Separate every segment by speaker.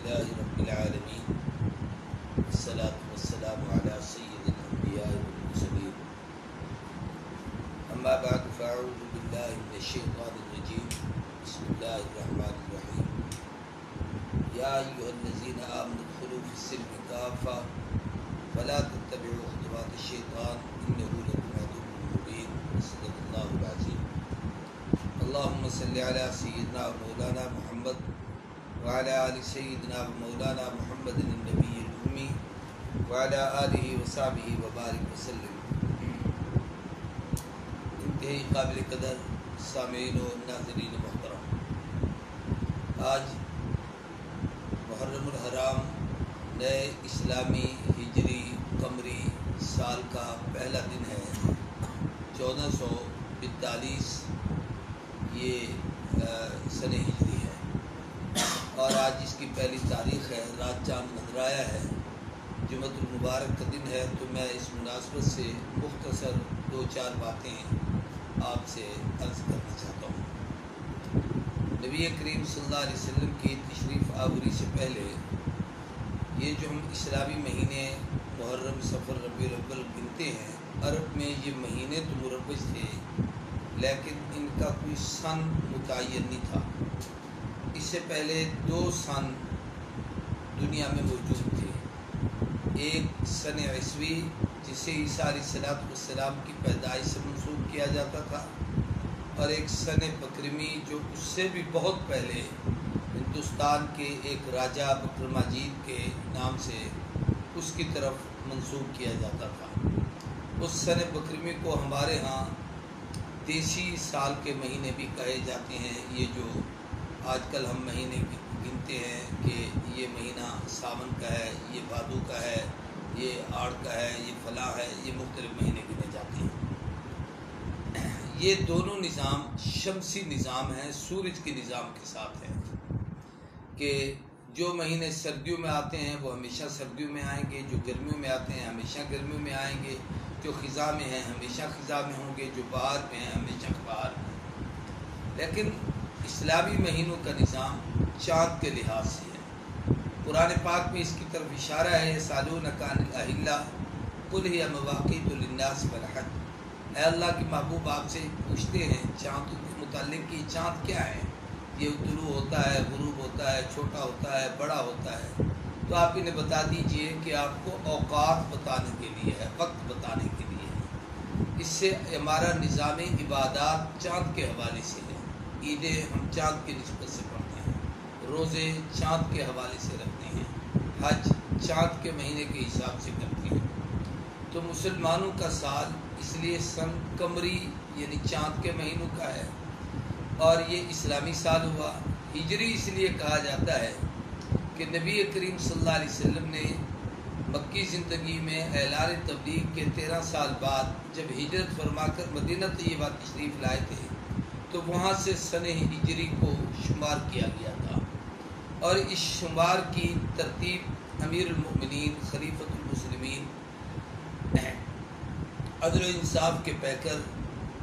Speaker 1: لله رب العالمين والصلاة والسلام على سيد الأنبياء والمرسلين أما بعد فأعوذ بالله من الشيطان الرجيم بسم الله الرحمن الرحيم يا أيها الذين آمنوا ادخلوا في السلم كافة فلا تتبعوا خطوات الشيطان إنه لكم عدو مبين صدق الله العظيم اللهم صل على سيدنا ومولانا محمد وعلى آل سيدنا ومولانا محمد النبي الأمي وعلى آله وصحبه وبارك وسلم. انتہائی قابل قدر سامعین و ناظرین محترم، آج محرم الحرام نئے اسلامی ہجری قمری سال کا پہلا دن ہے، 1442 یہ سن ہجری ہے، اور آج اس کی پہلی تاریخ ہے، رات چاند نظر آیا ہے، جمعۃ المبارک کا دن ہے. تو میں اس مناسبت سے مختصر 2-4 باتیں آپ سے عرض کرنا چاہتا ہوں. نبی کریم صلی اللہ علیہ وسلم کی تشریف آوری سے پہلے یہ جو ہم اسلامی مہینے محرم، صفر، ربیع الاول گنتے ہیں، عرب میں یہ مہینے تو مروج تھے لیکن ان کا کوئی سن متعین نہیں تھا. اس سے پہلے 2 سن دنیا میں موجود تھے، ایک سن عیسوی جسے عیسیٰ علیہ السلام کی پیدائش سے منسوب کیا جاتا تھا، اور ایک سن بکرمی جو اس سے بھی بہت پہلے ہندوستان کے ایک راجہ بکرماجید کے نام سے اس کی طرف منسوب کیا جاتا تھا. اس سن بکرمی کو ہمارے ہاں دیسی سال کے مہینے بھی کہے جاتے ہیں. یہ جو آج کل ہم مہینے گنتے ہیں کہ یہ مہینہ ساون کا ہے، یہ بھادو کا ہے، یہ آڑ کا ہے، یہ فلاں ہے، یہ مختلف مہینے گنے جاتے ہیں. یہ دونوں نظام شمسی نظام ہیں، سورج کے نظام کے ساتھ ہیں کہ جو مہینے سردیوں میں آتے ہیں وہ ہمیشہ سردیوں میں آئیں گے، جو گرمیوں میں آتے ہیں ہمیشہ گرمیوں میں آئیں گے، جو خزاں میں ہیں ہمیشہ خزاں میں ہوں گے، جو بہار میں ہیں ہمیشہ بہار میں. لیکن اسلامی مہینوں کا نظام چاند کے لحاظ سے ہے. قرآن پاک میں اس کی طرف اشارہ ہے، یسألونک عن الأہلہ قل ہی مواقیت للناس والحج. اے اللہ کے محبوب آپ سے پوچھتے ہیں چاند کے متعلق کہ چاند کیا ہے، یہ طلوع ہوتا ہے، غروب ہوتا ہے، چھوٹا ہوتا ہے، بڑا ہوتا ہے. تو آپ انہیں بتا دیجئے کہ آپ کو اوقات بتانے کے لیے ہے، وقت بتانے کے لیے ہے. اس سے ہمارا نظام عبادات چاند کے حوالے سے ہے. عیدیں ہم چاند کی نسبت سے پڑھتے ہیں، روزے چاند کے حوالے سے رکھتے ہیں، حج چاند کے مہینے کے حساب سے کرتے ہیں. تو مسلمانوں کا سال اس لیے سن قمری یعنی چاند کے مہینوں کا ہے، اور یہ اسلامی سال ہوا. ہجری اس لیے کہا جاتا ہے کہ نبی کریم صلی اللہ علیہ وسلم نے مکی زندگی میں اعلان تبلیغ کے 13 سال بعد جب ہجرت فرما کر مدینہ طیبہ تشریف لائے تھے تو وہاں سے سن ہجری کو شمار کیا گیا تھا، اور اس شمار کی ترتیب امیر المؤمنین خلیفۃ المسلمین عدل و انصاف کے پیکر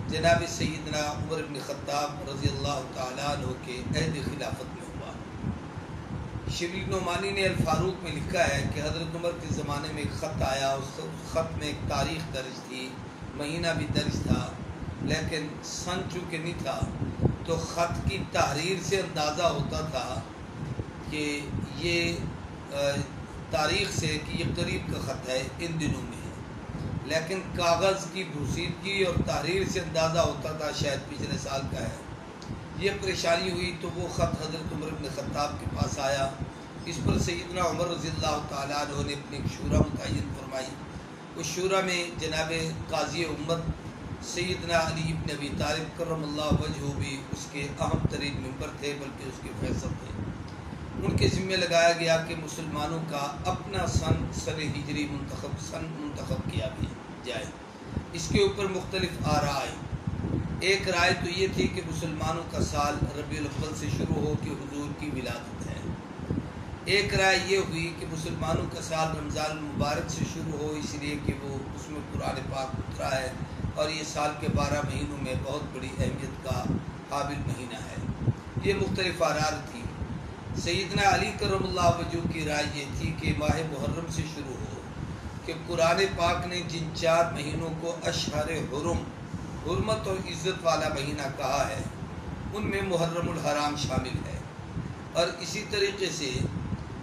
Speaker 1: جناب سیدنا عمر بن خطاب رضی اللہ تعالیٰ عنہ کے عہد خلافت میں ہوا. شبلی نعمانی نے الفاروق میں لکھا ہے کہ حضرت عمر کے زمانے میں ایک خط آیا، اس خط میں ایک تاریخ درج تھی، مہینہ بھی درج تھا، لیکن سن چونکہ نہیں تھا تو خط کی تحریر سے اندازہ ہوتا تھا کہ یہ تاریخ سے کہ یہ قریب کا خط ہے، ان دنوں میں ہے. لیکن کاغذ کی بوسیدگی اور تحریر سے اندازہ ہوتا تھا شاید پچھلے سال کا ہے. یہ پریشانی ہوئی تو وہ خط حضرت عمر بن خطاب کے پاس آیا. اس پر سیدنا عمر رضی اللہ تعالیٰ عنہ نے اپنی شورا متعین فرمائی. اس شورا میں جناب قاضی امت سیدنا علی بن ابی طالب کرم اللہ وجہہ بھی اس کے اہم ترین ممبر تھے، بلکہ اس کے فیصل تھے. ان کے ذمہ لگایا گیا کہ مسلمانوں کا اپنا سن ہجری منتخب کیا بھی جائے. اس کے اوپر مختلف آراء آئی. ایک رائے تو یہ تھی کہ مسلمانوں کا سال ربیع الاول سے شروع ہو کہ حضور کی ولادت ہے. ایک رائے یہ ہوئی کہ مسلمانوں کا سال رمضان المبارک سے شروع ہو، اس لیے کہ وہ اس میں قرآن پاک اترا ہے اور یہ سال کے 12 مہینوں میں بہت بڑی اہمیت کا قابل مہینہ ہے. یہ مختلف آراء تھی. سیدنا علی کرم اللہ وجہ کی رائے یہ تھی کہ ماہ محرم سے شروع ہو، کہ قرآن پاک نے جن 4 مہینوں کو اشہر حرم، حرمت اور عزت والا مہینہ کہا ہے، ان میں محرم الحرام شامل ہے۔ اور اسی طریقے سے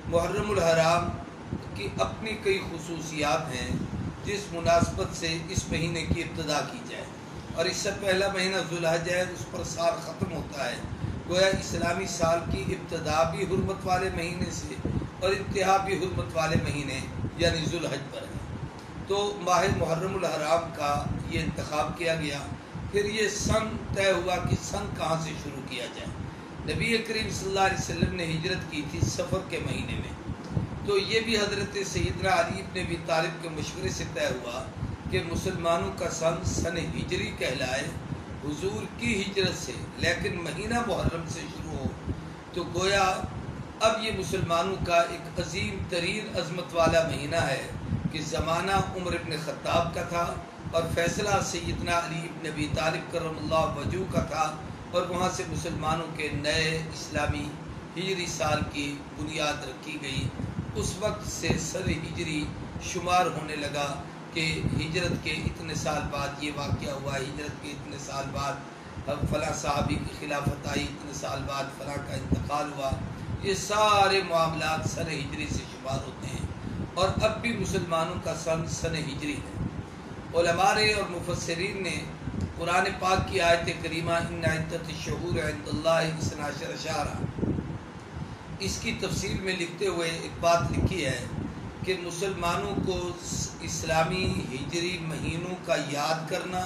Speaker 1: محرم الحرام کی اپنی کئی خصوصیات ہیں جس مناسبت سے اس مہینے کی ابتدا کی جائے، اور اس سے پہلا مہینہ ذوالحج ہے، اس پر سال ختم ہوتا ہے، گویا اسلامی سال کی ابتدا بھی حرمت والے مہینے سے اور انتہا بھی حرمت والے مہینے یعنی ذوالحج پر ہے۔ تو ماہ محرم الحرام کا یہ انتخاب کیا گیا۔ پھر یہ سن طے ہوا کہ سن کہاں سے شروع کیا جائے۔ نبی کریم صلی اللہ علیہ وسلم نے ہجرت کی تھی سفر کے مہینے میں، تو یہ بھی حضرت سیدنا علی بن ابی طالب کے مشورے سے طے ہوا کہ مسلمانوں کا سن ہجری کہلائے حضور کی ہجرت سے، لیکن مہینہ محرم سے شروع ہو۔ تو گویا اب یہ مسلمانوں کا ایک عظیم ترین عظمت والا مہینہ ہے کہ زمانہ عمر ابن خطاب کا تھا اور فیصلہ سیدنا علی ابن ابی طالب کرم اللہ وجہ کا تھا، اور وہاں سے مسلمانوں کے نئے اسلامی ہجری سال کی بنیاد رکھی گئی۔ اس وقت سے سن ہجری شمار ہونے لگا کہ ہجرت کے اتنے سال بعد یہ واقعہ ہوا، ہجرت کے اتنے سال بعد فلاں صحابی کی خلافت آئی، اتنے سال بعد فلاں کا انتقال ہوا۔ یہ سارے معاملات سن ہجری سے شمار ہوتے ہیں، اور اب بھی مسلمانوں کا سن ہجری ہے۔ علماء نے اور مفسرین نے قرآن پاک کی آیت کریمہ ان عدت الشہور عند اللہ 12 شہرا، اس کی تفسیر میں لکھتے ہوئے ایک بات لکھی ہے کہ مسلمانوں کو اسلامی ہجری مہینوں کا یاد کرنا،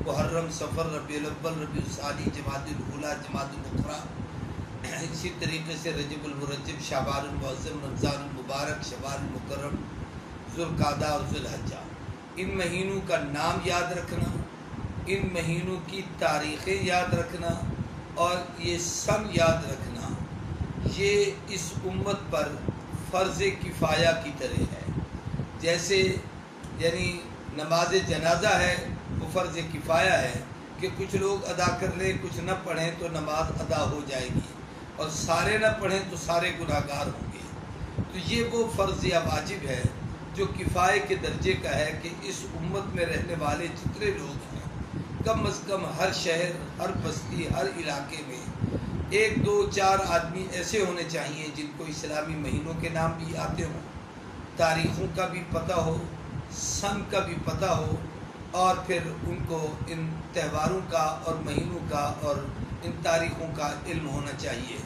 Speaker 1: محرم، صفر، ربیع الاول، ربیع الثانی، جمادی الاولیٰ، جمادی الاخری، اسی طریقے سے رجب المرجب، شعبان المعظم، رمضان المبارک، شوال المکرم، ذوالقعدہ اور ذوالحجہ، ان مہینوں کا نام یاد رکھنا، ان مہینوں کی تاریخیں یاد رکھنا اور یہ سن یاد رکھنا، یہ اس امت پر فرض کفایہ کی طرح ہے۔ جیسے یعنی نماز جنازہ ہے، وہ فرض کفایہ ہے کہ کچھ لوگ ادا کر لیں، کچھ نہ پڑھیں تو نماز ادا ہو جائے گی، اور سارے نہ پڑھیں تو سارے گناہ گار ہوں گے۔ تو یہ وہ فرض یا واجب ہے جو کفایہ کے درجے کا ہے کہ اس امت میں رہنے والے جتنے لوگ ہیں، کم از کم ہر شہر، ہر بستی، ہر علاقے میں 1، 2، 4 آدمی ایسے ہونے چاہیے جن کو اسلامی مہینوں کے نام بھی آتے ہوں، تاریخوں کا بھی پتہ ہو، سن کا بھی پتہ ہو، اور پھر ان کو ان تہواروں کا اور مہینوں کا اور ان تاریخوں کا علم ہونا چاہیے۔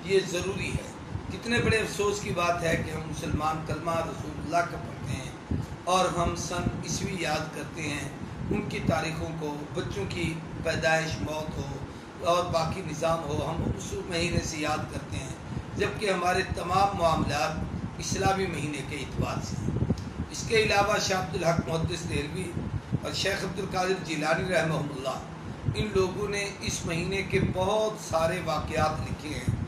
Speaker 1: یہ ضروری ہے۔ کتنے بڑے افسوس کی بات ہے کہ ہم مسلمان کلمہ رسول اللہ کا پڑھتے ہیں اور ہم سن عیسوی یاد کرتے ہیں، ان کی تاریخوں کو، بچوں کی پیدائش، موت ہو اور باقی نظام ہو، ہم اس مہینے سے یاد کرتے ہیں، جبکہ ہمارے تمام معاملات اسلامی مہینے کے اعتبار سے ہیں۔ اس کے علاوہ شاہ عبدالحق محدث دہلوی اور شیخ عبدالقادر جیلانی رحمہ اللہ، ان لوگوں نے اس مہینے کے بہت سارے واقعات لکھے ہیں۔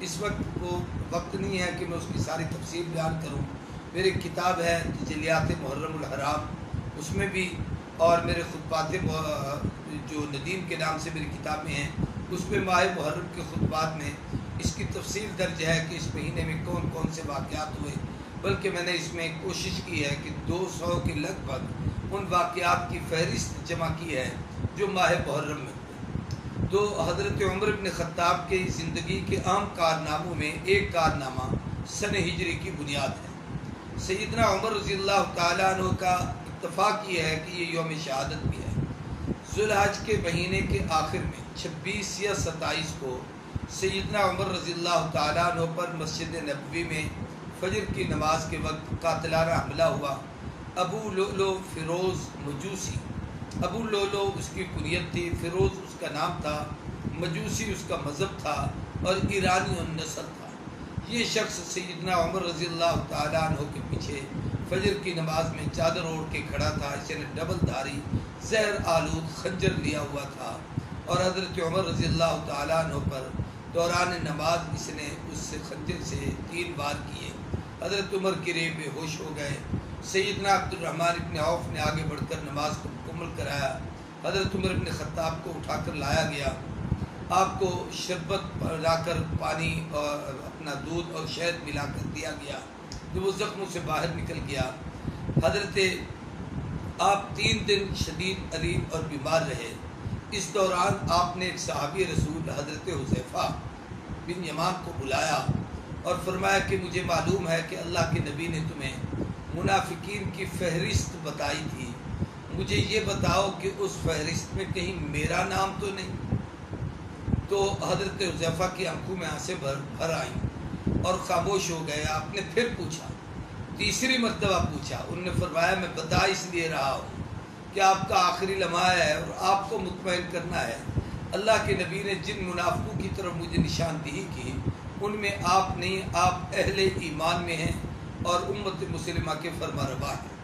Speaker 1: اس وقت وہ وقت نہیں ہے کہ میں اس کی ساری تفصیل بیان کروں۔ میری کتاب ہے تجلیات محرم الحرام، اس میں بھی، اور میرے خطبات جو ندیم کے نام سے میری کتابیں ہیں، اس میں ماہ محرم کے خطبات میں اس کی تفصیل درج ہے کہ اس مہینے میں کون کون سے واقعات ہوئے، بلکہ میں نے اس میں کوشش کی ہے کہ 200 کے لگ بھگ ان واقعات کی فہرست جمع کی ہے جو ماہ محرم میں ہوئے۔ تو حضرت عمر بن خطاب کی زندگی کے اہم کارناموں میں ایک کارنامہ سن ہجری کی بنیاد ہے۔ سیدنا عمر رضی اللہ تعالیٰ عنہ کا اتفاق یہ ہے کہ یہ یوم شہادت بھی ہے۔ ذوالحج کے مہینے کے آخر میں 26 یا 27 کو سیدنا عمر رضی اللہ تعالیٰ عنہ پر مسجد نبوی میں فجر کی نماز کے وقت قاتلانہ حملہ ہوا۔ ابو لؤلؤ فیروز مجوسی، ابو لؤلؤ اس کی کنیت تھی، فیروز اس کا نام تھا، مجوسی اس کا مذہب تھا اور ایرانی النسل تھا۔ یہ شخص سیدنا عمر رضی اللہ تعالیٰ عنہ کے پیچھے فجر کی نماز میں چادر اوڑھ کے کھڑا تھا۔ اس نے ڈبل دھاری زہر آلود خنجر لیا ہوا تھا، اور حضرت عمر رضی اللہ تعالیٰ عنہ پر دوران نماز اس نے اس خنجر سے 3 وار کیے۔ حضرت عمر گرے، بے ہوش ہو گئے۔ سیدنا عبد الرحمن ابن عوف نے آگے بڑھ کر نماز کو مکمل کرایا۔ حضرت عمر ابن خطاب کو اٹھا کر لایا گیا آپ کو شربت لا کر پانی اور اپنا دودھ اور شہد ملا کر دیا گیا، جب وہ زخموں سے باہر نکل گیا، حضرت آپ 3 دن شدید علیم اور بیمار رہے۔ اس دوران آپ نے ایک صحابی رسول حضرت حذیفہ بن یمان کو بلایا اور فرمایا کہ مجھے معلوم ہے کہ اللہ کے نبی نے تمہیں منافقین کی فہرست بتائی تھی، مجھے یہ بتاؤ کہ اس فہرست میں کہیں میرا نام تو نہیں؟ تو حضرت حذیفہ کی آنکھوں میں آنسیں بھر آئیں اور خاموش ہو گئے۔ آپ نے پھر پوچھا، تیسری مرتبہ پوچھا، انہوں نے فرمایا میں بتا اس لیے رہا ہوں کہ آپ کا آخری لمحہ ہے اور آپ کو مطمئن کرنا ہے۔ اللہ کے نبی نے جن منافقوں کی طرف مجھے نشاندہی کی ان میں آپ نہیں، آپ اہل ایمان میں ہیں اور امت مسلمہ کے فرما روا ہیں۔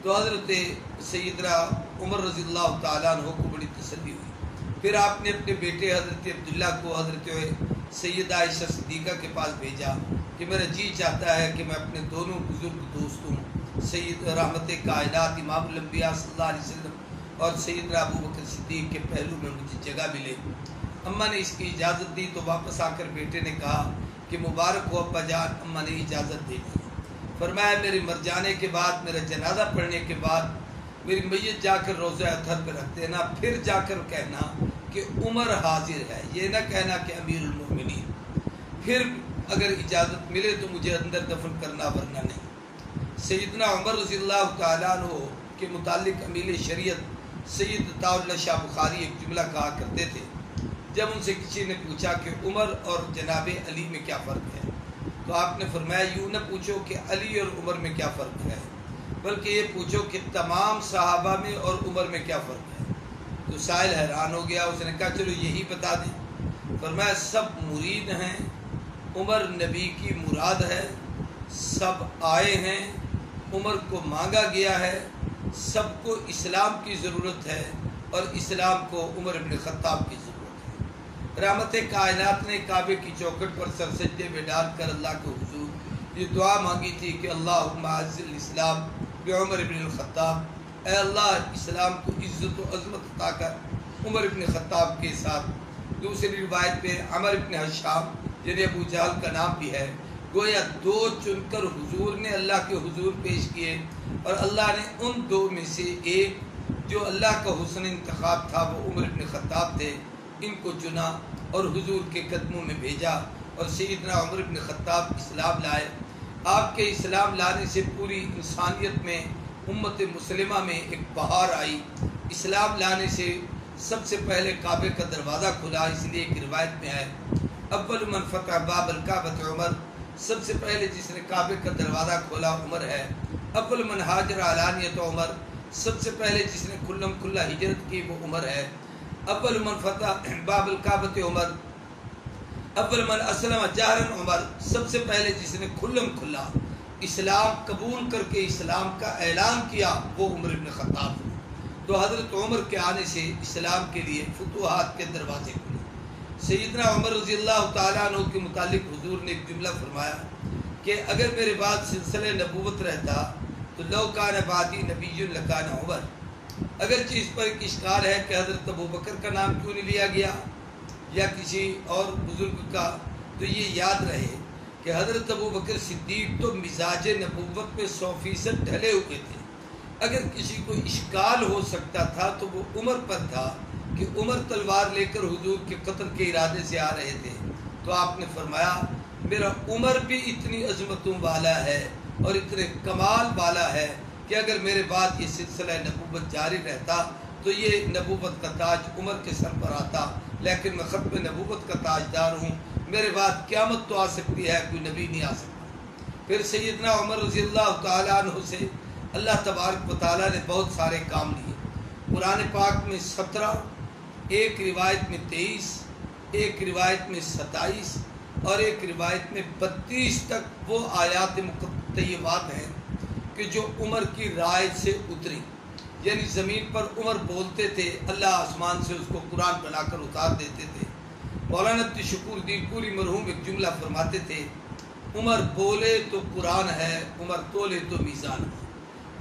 Speaker 1: تو حضرت سیدنا عمر رضی اللہ تعالیٰ عنہ کو بڑی تسلی ہوئی۔ پھر آپ نے اپنے بیٹے حضرت عبداللہ کو حضرت سیدہ عائشہ صدیقہ کے پاس بھیجا کہ میرا جی چاہتا ہے کہ میں اپنے دونوں بزرگ دوستوں سید رحمت کائنات امام الانبیاء صلی اللہ علیہ وسلم اور سیدنا ابو بکر صدیق کے پہلو میں مجھے جگہ ملے۔ اماں نے اس کی اجازت دی تو واپس آ کر بیٹے نے کہا کہ مبارک ہو ابا جان، اماں نے اجازت دے دی۔ فرمایا میرے مر جانے کے بعد، میرا جنازہ پڑھنے کے بعد میری میت جا کر روضہ اطہر پہ رکھ دینا، پھر جا کر کہنا کہ عمر حاضر ہے، یہ نہ کہنا کہ امیر المومنین۔ پھر اگر اجازت ملے تو مجھے اندر دفن کرنا، ورنہ نہیں۔ سیدنا عمر رضی اللہ تعالیٰ عنہ کے متعلق امیل شریعت سید عطاء اللہ شاہ بخاری ایک جملہ کہا کرتے تھے، جب ان سے کسی نے پوچھا کہ عمر اور جناب علی میں کیا فرق ہے تو آپ نے فرمایا یوں نہ پوچھو کہ علی اور عمر میں کیا فرق ہے، بلکہ یہ پوچھو کہ تمام صحابہ میں اور عمر میں کیا فرق ہے۔ تو سائل حیران ہو گیا، اس نے کہا چلو یہی بتا دیں۔ فرمایا سب مرید ہیں، عمر نبی کی مراد ہے، سب آئے ہیں، عمر کو مانگا گیا ہے، سب کو اسلام کی ضرورت ہے اور اسلام کو عمر ابن خطاب کی ضرورت ہے۔ رحمت کائنات نے کعبے کی چوکھٹ پر سر سجدے میں ڈال کر اللہ کے حضور یہ دعا مانگی تھی کہ اللہم اعز الاسلام بعمر ابن الخطاب، اے اللہ اسلام کو عزت و عظمت عطا کر عمر ابن خطاب کے ساتھ۔ دوسری روایت میں عمر ابن حشام جنہیں ابو جہل کا نام بھی ہے، گویا 2 چن کر حضور نے اللہ کے حضور پیش کیے اور اللہ نے ان 2 میں سے ایک جو اللہ کا حسن انتخاب تھا وہ عمر ابن خطاب تھے، ان کو چنا اور حضور کے قدموں میں بھیجا اور سیدنا عمر ابن خطاب اسلام لائے۔ آپ کے اسلام لانے سے پوری انسانیت میں، امت مسلمہ میں ایک بہار آئی۔ اسلام لانے سے سب سے پہلے کعبے کا دروازہ کھلا، اس لیے ایک روایت میں ہے اول من فتح باب الکعبۃ عمر، سب سے پہلے جس نے کعبے کا دروازہ کھولا عمر ہے۔ اول من ہاجر علانیۃ عمر، سب سے پہلے جس نے کھلم کھلا ہجرت کی وہ عمر ہے۔ اول من فتح باب الکعبۃ عمر، اول من اسلم جہرا عمر، سب سے پہلے جس نے کھلم کھلا اسلام قبول کر کے اسلام کا اعلان کیا وہ عمر ابن خطاب ہے۔ تو حضرت عمر کے آنے سے اسلام کے لیے فتوحات کے دروازے کھلے۔ سیدنا عمر رضی اللہ تعالیٰ عنہ کے متعلق حضور نے ایک جملہ فرمایا کہ اگر میرے بعد سلسلہ نبوت رہتا تو لو کان بعدی نبی لکان عمر۔ اگرچہ اس پر ایک اشکال ہے کہ حضرت ابو بکر کا نام کیوں نہیں لیا گیا یا کسی اور بزرگ کا، تو یہ یاد رہے کہ حضرت ابو بکر صدیق تو مزاج نبوت میں 100% ڈھلے ہوئے تھے۔ اگر کسی کو اشکال ہو سکتا تھا تو وہ عمر پر تھا کہ عمر تلوار لے کر حضور کے قتل کے ارادے سے آ رہے تھے، تو آپ نے فرمایا میرا عمر بھی اتنی عظمتوں والا ہے اور اتنے کمال والا ہے کہ اگر میرے بعد یہ سلسلہ نبوت جاری رہتا تو یہ نبوت کا تاج عمر کے سر پر آتا، لیکن میں ختم نبوت کا تاجدار ہوں، میرے بعد قیامت تو آ سکتی ہے، کوئی نبی نہیں آ سکتا۔ پھر سیدنا عمر رضی اللہ تعالیٰ عنہ سے اللہ تبارک و تعالیٰ نے بہت سارے کام لیے۔ قرآن پاک میں 17، ایک روایت میں 23، ایک روایت میں 27 اور ایک روایت میں 32 تک وہ آیات طیبات ہیں کہ جو عمر کی رائے سے اتری، یعنی زمین پر عمر بولتے تھے، اللہ آسمان سے اس کو قرآن بنا کر اتار دیتے تھے۔ مولانا شکور الدین پوری مرحوم ایک جملہ فرماتے تھے، عمر بولے تو قرآن ہے، عمر تولے تو میزان ہے۔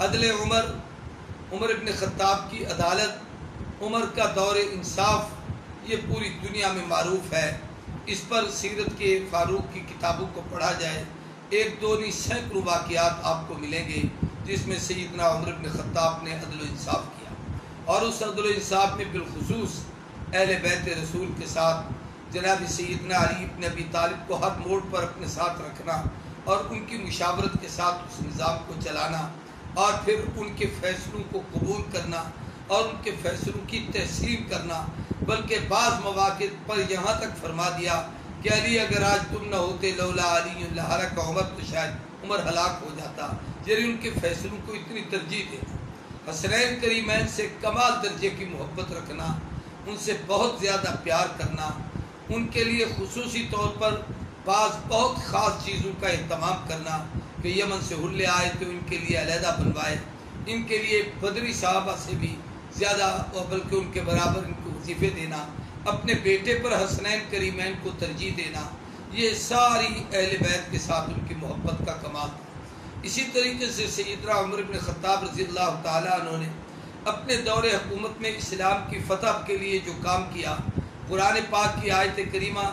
Speaker 1: عدل عمر ابن خطاب کی عدالت، عمر کا دور انصاف، یہ پوری دنیا میں معروف ہے۔ اس پر سیرت کے فاروق کی کتابوں کو پڑھا جائے، ایک دو نہیں سینکڑوں واقعات آپ کو ملیں گے جس میں سیدنا عمر بن خطاب نے عدل و انصاف کیا، اور اس عدل و انصاف میں بالخصوص اہل بیت رسول کے ساتھ جناب سیدنا علی بن ابی طالب کو ہر موڑ پر اپنے ساتھ رکھنا اور ان کی مشاورت کے ساتھ اس نظام کو چلانا، اور پھر ان کے فیصلوں کو قبول کرنا اور ان کے فیصلوں کی تحسین کرنا، بلکہ بعض مواقع پر یہاں تک فرما دیا کہ علی اگر آج تم نہ ہوتے لولا علی لہلک عمر، تو شاید عمر ہلاک ہو جاتا۔ یعنی ان کے فیصلوں کو اتنی ترجیح دینا، حسنین کریمین سے کمال درجے کی محبت رکھنا، ان سے بہت زیادہ پیار کرنا، ان کے لیے خصوصی طور پر بعض بہت خاص چیزوں کا اہتمام کرنا کہ یمن سے حلے آئے تو ان کے لیے علیحدہ بنوائے، ان کے لیے بدری صحابہ سے بھی زیادہ اور بلکہ ان کے برابر ان کو وظیفے دینا، اپنے بیٹے پر حسنین کریمین کو ترجیح دینا، یہ ساری اہل بیت کے ساتھ ان کی محبت کا کمال تھا۔ اسی طریقے سے سیدنا عمر بن خطاب رضی اللہ تعالیٰ عنہ نے اپنے دور حکومت میں اسلام کی فتح کے لیے جو کام کیا، قرآن پاک کی آیت کریمہ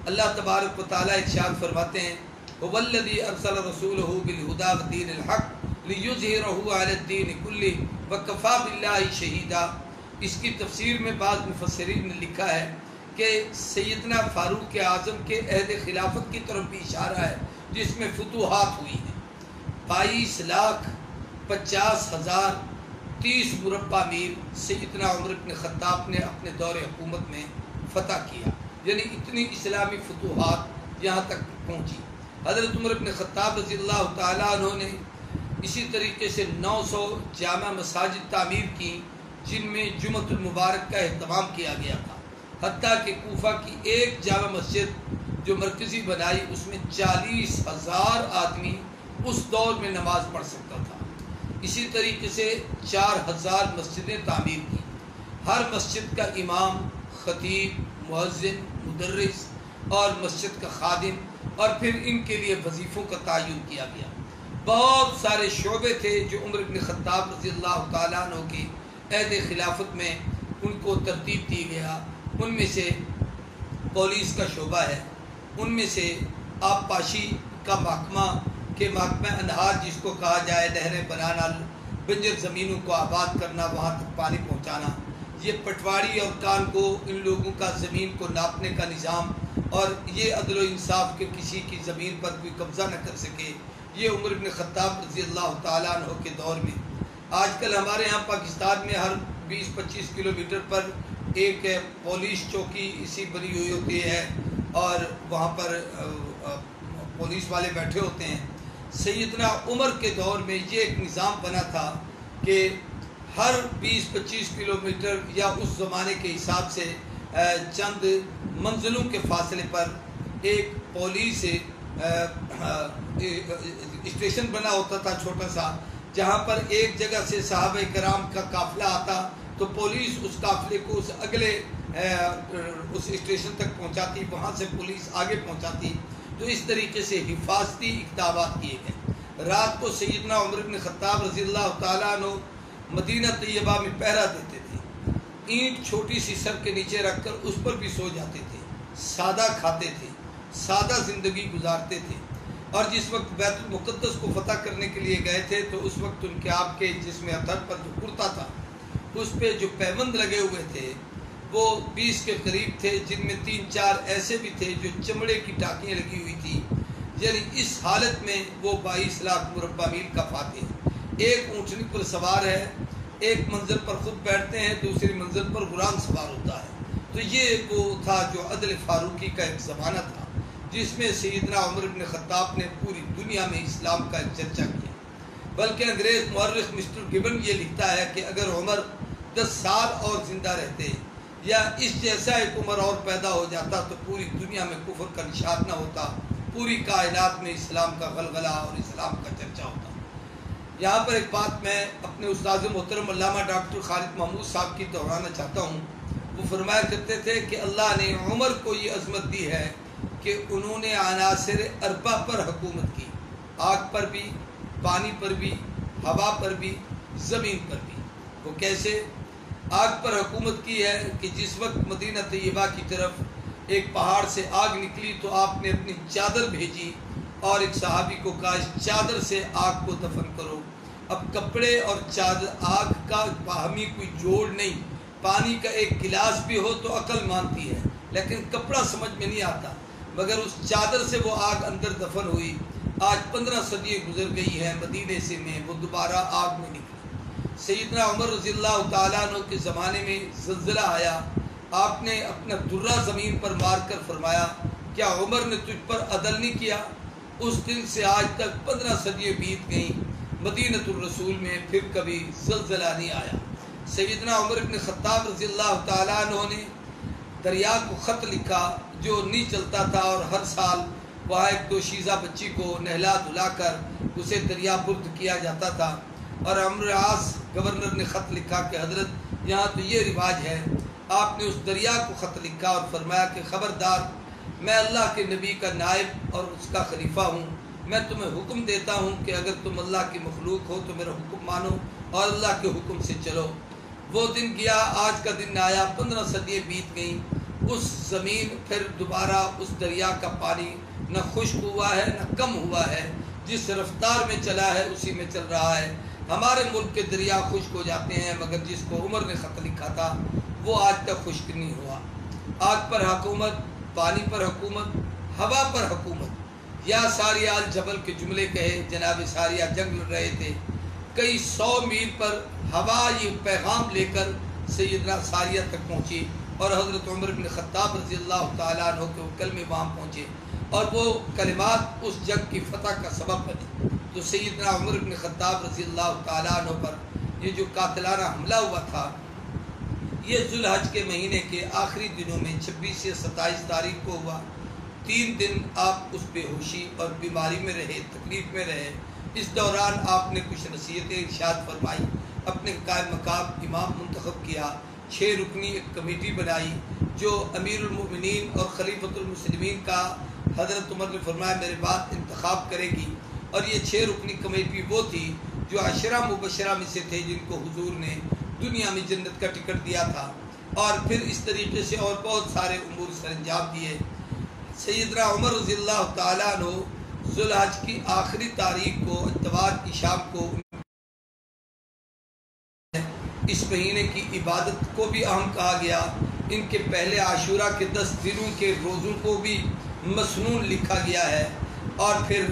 Speaker 1: اللہ تبارک و تعالیٰ ارشاد فرماتے ہیں هو الذی ارسل رسولہ بالہدی ودین الحق لیظہرہ علی الدین کلہ وکفی باللہ شہیدا۔ اس کی تفسیر میں بعض مفسرین نے لکھا ہے کہ سیدنا فاروق اعظم کے عہد خلافت کی طرف بھی اشارہ ہے جس میں فتوحات ہوئی ہیں۔ 22,50,000 30 مربع میل سیدنا عمر بن خطاب نے اپنے دور حکومت میں فتح کیا، یعنی اتنی اسلامی فتوحات یہاں تک پہنچی۔ حضرت عمر بن خطاب رضی اللہ تعالیٰ عنہ نے اسی طریقے سے 900 جامع مساجد تعمیر کی جن میں جمعۃ المبارک کا اہتمام کیا گیا تھا، حتیٰ کہ کوفہ کی ایک جامع مسجد جو مرکزی بنائی اس میں 40,000 آدمی اس دور میں نماز پڑھ سکتا تھا۔ اسی طریقے سے 4,000 مسجدیں تعمیر کی، ہر مسجد کا امام، خطیب، مؤذن، مدرس اور مسجد کا خادم، اور پھر ان کے لیے وظیفوں کا تعین کیا گیا۔ بہت سارے شعبے تھے جو عمر بن خطاب رضی اللہ تعالیٰ عنہ کی عہد خلافت میں ان کو ترتیب دی گیا۔ ان میں سے پولیس کا شعبہ ہے، ان میں سے آبپاشی کا محکمہ کہ محکمہ انہار جس کو کہا جائے، نہریں بنانا، بنجر زمینوں کو آباد کرنا، وہاں تک پانی پہنچانا، یہ پٹواری اور کان کو ان لوگوں کا زمین کو ناپنے کا نظام، اور یہ عدل و انصاف کے کسی کی زمین پر کوئی قبضہ نہ کر سکے، یہ عمر بن خطاب رضی اللہ تعالیٰ عنہ کے دور میں۔ آج کل ہمارے ہاں پاکستان میں ہر 20-25 کلومیٹر پر ایک پولیس چوکی اسی بنی ہوئی ہوتی ہے اور وہاں پر پولیس والے بیٹھے ہوتے ہیں۔ سیدنا عمر کے دور میں یہ ایک نظام بنا تھا کہ ہر 20-25 کلومیٹر یا اس زمانے کے حساب سے چند منزلوں کے فاصلے پر ایک پولیس اسٹیشن بنا ہوتا تھا چھوٹا سا، جہاں پر ایک جگہ سے صحابہ کرام کا قافلہ آتا تو پولیس اس قافلے کو اس اگلے اس اسٹیشن تک پہنچاتی، وہاں سے پولیس آگے پہنچاتی۔ تو اس طریقے سے حفاظتی اقدامات کیے گئے۔ رات کو سیدنا عمر بن خطاب رضی اللہ تعالیٰ عنہ مدینہ طیبہ میں پہرا دیتے تھے، اینٹ چھوٹی سی سر کے نیچے رکھ کر اس پر بھی سو جاتے تھے، سادہ کھاتے تھے، سادہ زندگی گزارتے تھے۔ اور جس وقت بیت المقدس کو فتح کرنے کے لیے گئے تھے تو اس وقت ان کے آپ کے جسم اطہر پر جو کرتا تھا اس پہ جو پیبند لگے ہوئے تھے وہ 20 کے قریب تھے، جن میں 3-4 ایسے بھی تھے جو چمڑے کی ٹاکیاں لگی ہوئی تھی۔ یعنی اس حالت میں وہ 22 لاکھ مربع میل کا فاتح، ایک اونٹنی پر سوار ہے، ایک منزل پر خود بیٹھتے ہیں، دوسری منزل پر غلام سوار ہوتا ہے۔ تو یہ وہ تھا جو عدل فاروقی کا ایک زمانہ تھا جس میں سیدنا عمر بن خطاب نے پوری دنیا میں اسلام کا چرچا کیا۔ بلکہ انگریز مورخ مسٹر گبن یہ لکھتا ہے کہ اگر عمر 10 سال اور زندہ رہتے یا اس جیسا ایک عمر اور پیدا ہو جاتا تو پوری دنیا میں کفر کا نشان نہ ہوتا، پوری کائنات میں اسلام کا غلغلہ اور اسلام کا چرچا ہوتا۔ یہاں پر ایک بات میں اپنے استاد محترم علامہ ڈاکٹر خالد محمود صاحب کی دہرانا چاہتا ہوں۔ وہ فرمایا کرتے تھے کہ اللہ نے عمر کو یہ عظمت دی ہے کہ انہوں نے عناصر اربع پر حکومت کی، آگ پر بھی، پانی پر بھی، ہوا پر بھی، زمین پر بھی۔ وہ کیسے؟ آگ پر حکومت کی ہے کہ جس وقت مدینہ طیبہ کی طرف ایک پہاڑ سے آگ نکلی تو آپ نے اپنی چادر بھیجی اور ایک صحابی کو کہا اس چادر سے آگ کو دفن کرو۔ اب کپڑے اور چادر آگ کا باہمی کوئی جوڑ نہیں، پانی کا ایک گلاس بھی ہو تو عقل مانتی ہے، لیکن کپڑا سمجھ میں نہیں آتا، مگر اس چادر سے وہ آگ اندر دفن ہوئی۔ آج 15 صدیاں گزر گئی ہیں، مدینے سے میں وہ دوبارہ آگ میں نکلی۔ سیدنا عمر رضی اللہ تعالیٰ عنہ کے زمانے میں زلزلہ آیا، آپ نے اپنا درہ زمین پر مار کر فرمایا کیا عمر نے تجھ پر عدل نہیں کیا؟ اس دن سے آج تک 15 صدیاں بیت گئیں، مدینۃ الرسول میں پھر کبھی زلزلہ نہیں آیا۔ سیدنا عمر بن خطاب رضی اللہ تعالیٰ عنہ نے دریا کو خط لکھا جو نہیں چلتا تھا، اور ہر سال وہاں ایک دوشیزہ بچی کو نہلا دھلا کر اسے دریا برد کیا جاتا تھا، اور عمرو عاص گورنر نے خط لکھا کہ حضرت یہاں تو یہ رواج ہے۔ آپ نے اس دریا کو خط لکھا اور فرمایا کہ خبردار، میں اللہ کے نبی کا نائب اور اس کا خلیفہ ہوں، میں تمہیں حکم دیتا ہوں کہ اگر تم اللہ کی مخلوق ہو تو میرا حکم مانو اور اللہ کے حکم سے چلو۔ وہ دن گیا، آج کا دن آیا، 15 صدیاں بیت گئیں، اس زمین پھر دوبارہ اس دریا کا پانی نہ خشک ہوا ہے نہ کم ہوا ہے، جس رفتار میں چلا ہے اسی میں چل رہا ہے۔ ہمارے ملک کے دریا خشک ہو جاتے ہیں، مگر جس کو عمر نے خط لکھا تھا وہ آج تک خشک نہیں ہوا۔ آگ پر حکومت، پانی پر حکومت، ہوا پر حکومت، یا ساریہ الجبل کے جملے کہے، جناب ساریہ جنگ لڑ رہے تھے، کئی 100 میل پر ہوا یہ پیغام لے کر سیدنا ساریہ تک پہنچی، اور حضرت عمر بن خطاب رضی اللہ تعالیٰ عنہ کے کلمے وہاں پہنچے، اور وہ کلمات اس جنگ کی فتح کا سبب بنے۔ تو سیدنا عمر بن خطاب رضی اللہ تعالیٰ عنہ پر یہ جو قاتلانہ حملہ ہوا تھا، یہ ذو الحج کے مہینے کے آخری دنوں میں 26 سے 27 تاریخ کو ہوا۔ 3 دن آپ اس بے ہوشی اور بیماری میں رہے، تکلیف میں رہے۔ اس دوران آپ نے کچھ نصیحتیں ارشاد فرمائی، اپنے قائم مقام امام منتخب کیا، 6 رکنی ایک کمیٹی بنائی جو امیر المؤمنین اور خلیفۃ المسلمین کا حضرت عمر نے فرمایا میرے بعد انتخاب کرے گی، اور یہ 6 رکنی کمیٹی وہ تھی جو 10 مبشرہ میں سے تھے جن کو حضور نے دنیا میں جنت کا ٹکٹ دیا تھا، اور پھر اس طریقے سے اور بہت سارے امور سر انجام دیے۔ سیدنا عمر رضی اللہ تعالیٰ عنہ ذو الحج کی آخری تاریخ کو اتوار کی شام کو اس مہینے کی عبادت کو بھی اہم کہا گیا۔ ان کے پہلے عاشورہ کے 10 دنوں کے روزوں کو بھی مسنون لکھا گیا ہے، اور پھر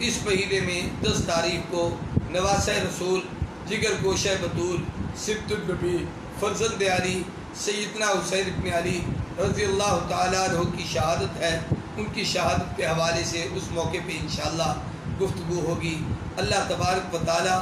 Speaker 1: اس مہینے میں 10 تاریخ کو نواسہ رسول، جگر گوشہ بطول، سبط النبی، فرزند علی سیدنا حسین ابن علی رضی اللہ تعالیٰ عنہ کی شہادت ہے۔ ان کی شہادت کے حوالے سے اس موقع پہ انشاءاللہ گفتگو ہوگی۔ اللہ تبارک و تعالیٰ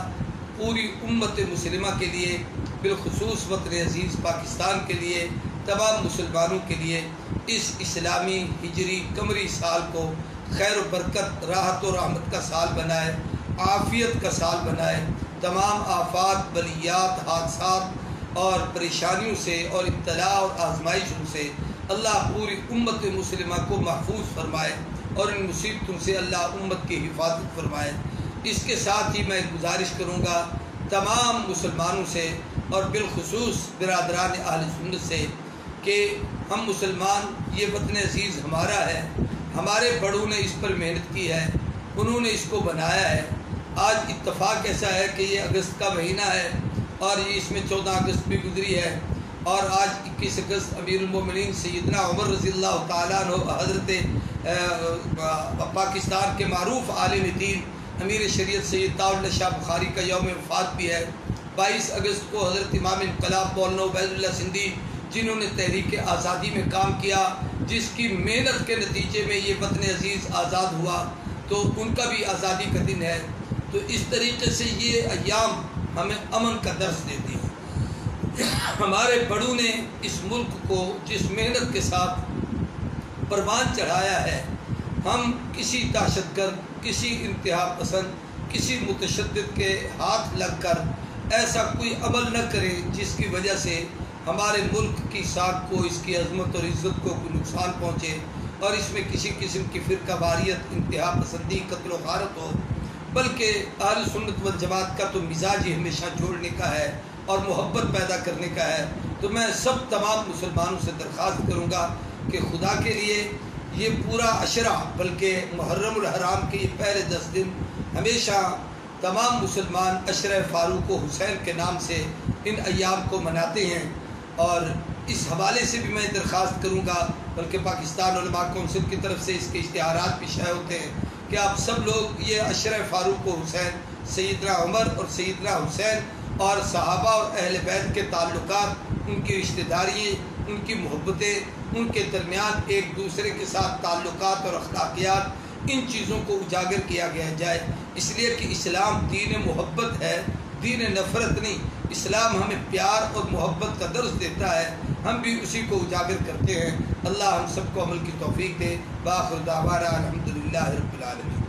Speaker 1: پوری امت مسلمہ کے لیے، بالخصوص وطن عزیز پاکستان کے لیے، تمام مسلمانوں کے لیے اس اسلامی ہجری قمری سال کو خیر و برکت، راحت و رحمت کا سال بنائے، عافیت کا سال بنائے، تمام آفات، بلیات، حادثات اور پریشانیوں سے اور ابتلاء اور آزمائشوں سے اللہ پوری امت مسلمہ کو محفوظ فرمائے، اور ان مصیبتوں سے اللہ امت کی حفاظت فرمائے۔ اس کے ساتھ ہی میں گزارش کروں گا تمام مسلمانوں سے اور بالخصوص برادران اہل سنت سے کہ ہم مسلمان، یہ وطن عزیز ہمارا ہے، ہمارے بڑوں نے اس پر محنت کی ہے، انہوں نے اس کو بنایا ہے۔ آج اتفاق ایسا ہے کہ یہ اگست کا مہینہ ہے، اور یہ اس میں 14 اگست بھی گزری ہے، اور آج 21 اگست امیر المومنین سیدنا عمر رضی اللہ تعالیٰ عنہ حضرت پاکستان کے معروف عالم دین امیر شریعت سید طاء اللہ شاہ بخاری کا یوم وفات بھی ہے۔ 22 اگست کو حضرت امام انقلاب مولانا عبید اللہ سندھی، جنہوں نے تحریک آزادی میں کام کیا، جس کی محنت کے نتیجے میں یہ وطن عزیز آزاد ہوا، تو ان کا بھی آزادی کا دن ہے۔ تو اس طریقے سے یہ ایام ہمیں امن کا درس دیتی ہیں۔ ہمارے بڑوں نے اس ملک کو جس محنت کے ساتھ پروان چڑھایا ہے، ہم کسی دہشت گرد، کسی انتہا پسند، کسی متشدد کے ہاتھ لگ کر ایسا کوئی عمل نہ کریں جس کی وجہ سے ہمارے ملک کی ساکھ کو، اس کی عظمت اور عزت کو کوئی نقصان پہنچے، اور اس میں کسی قسم کی فرقہ واریت، انتہا پسندی، قتل و غارت ہو، بلکہ اہل سنت والجماعت کا تو مزاج ہی ہمیشہ جوڑنے کا ہے، اور محبت پیدا کرنے کا ہے۔ تو میں سب تمام مسلمانوں سے درخواست کروں گا کہ خدا کے لیے یہ پورا عشرہ، بلکہ محرم الحرام کے یہ پہلے 10 دن ہمیشہ تمام مسلمان عشرہ فاروق و حسین کے نام سے ان ایام کو مناتے ہیں۔ اور اس حوالے سے بھی میں درخواست کروں گا، بلکہ پاکستان علماء کونسل کی طرف سے اس کے اشتہارات بھی شائع ہوتے ہیں کہ آپ سب لوگ یہ عشرہ فاروق و حسین، سیدنا عمر اور سیدنا حسین اور صحابہ اور اہل بیت کے تعلقات، ان کی رشتہ داری، ان کی محبتیں، ان کے درمیان ایک دوسرے کے ساتھ تعلقات اور اخلاقیات، ان چیزوں کو اجاگر کیا گیا جائے، اس لیے کہ اسلام دین محبت ہے، دین نفرت نہیں۔ اسلام ہمیں پیار اور محبت کا درس دیتا ہے، ہم بھی اسی کو اجاگر کرتے ہیں۔ اللہ ہم سب کو عمل کی توفیق دے۔ بآخر دعوانا الحمدللہ رب العالمین۔